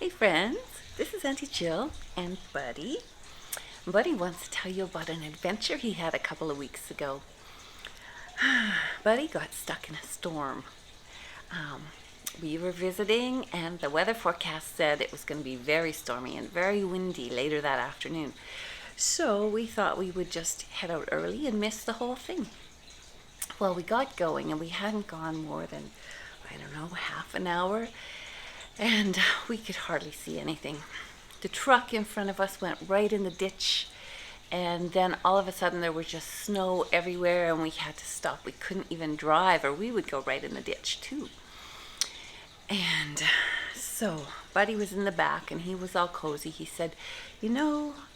Hey friends, this is Auntie Jill and Buddy. Buddy wants to tell you about an adventure he had a couple of weeks ago. Buddy got stuck in a storm. Um, we were visiting and the weather forecast said it was going to be very stormy and very windy later that afternoon. So we thought we would just head out early and miss the whole thing. Well, we got going and we hadn't gone more than, half an hour, and we could hardly see anything. The truck in front of us went right in the ditch, and then all of a sudden there was just snow everywhere and we had to stop. We couldn't even drive or we would go right in the ditch too. And so Buddy was in the back and he was all cozy. He said,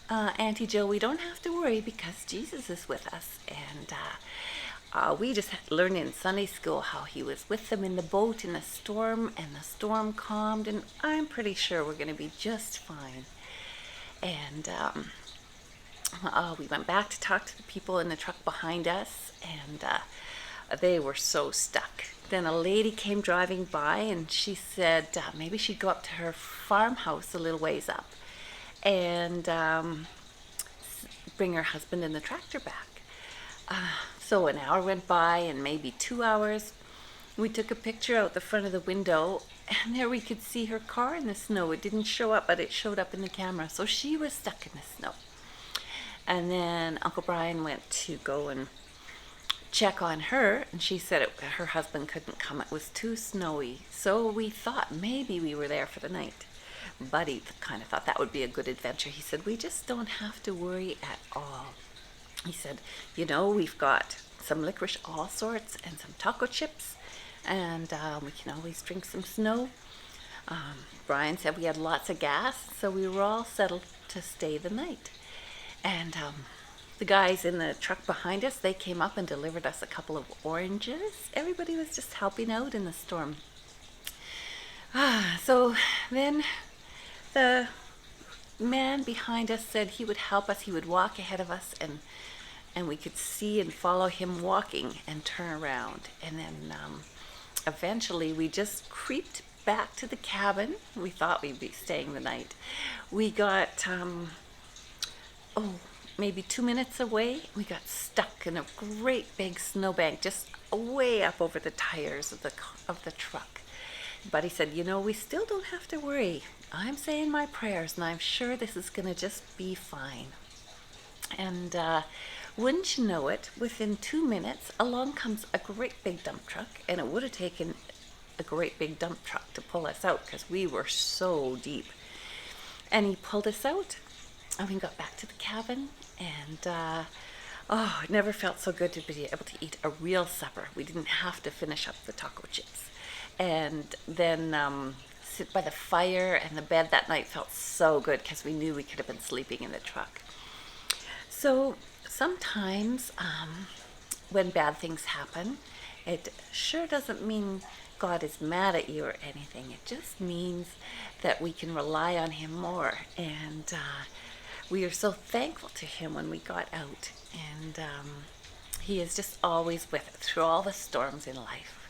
Auntie Jill, we don't have to worry because Jesus is with us. And we just learned in Sunday school how he was with them in the boat in the storm, and the storm calmed, and I'm pretty sure we're going to be just fine. And we went back to talk to the people in the truck behind us, and they were so stuck. Then a lady came driving by, and she said maybe she'd go up to her farmhouse a little ways up and bring her husband and the tractor back. So an hour went by, and maybe 2 hours. We took a picture out the front of the window, and there we could see her car in the snow. It didn't show up, but it showed up in the camera. So she was stuck in the snow. And then Uncle Brian went to go and check on her, and she said her husband couldn't come. It was too snowy. So we thought maybe we were there for the night. Buddy kind of thought that would be a good adventure. He said, we just don't have to worry at all. He said, we've got some licorice all sorts and some taco chips, and we can always drink some snow. Brian said we had lots of gas, so we were all settled to stay the night. And the guys in the truck behind us, they came up and delivered us a couple of oranges. Everybody was just helping out in the storm. So then the man behind us said he would help us. He would walk ahead of us, and we could see and follow him walking and turn around. And then eventually we just creeped back to the cabin. We thought we'd be staying the night. We got maybe 2 minutes away. We got stuck in a great big snowbank just way up over the tires of the truck. Buddy said, we still don't have to worry. I'm saying my prayers, and I'm sure this is going to just be fine. And wouldn't you know it, within 2 minutes, along comes a great big dump truck, and it would have taken a great big dump truck to pull us out because we were so deep. And he pulled us out, and we got back to the cabin, and it never felt so good to be able to eat a real supper. We didn't have to finish up the taco chips. And then sit by the fire, and the bed that night felt so good because we knew we could have been sleeping in the truck. So sometimes when bad things happen, it sure doesn't mean God is mad at you or anything. It just means that we can rely on him more, and we are so thankful to him when we got out, and he is just always with us through all the storms in life.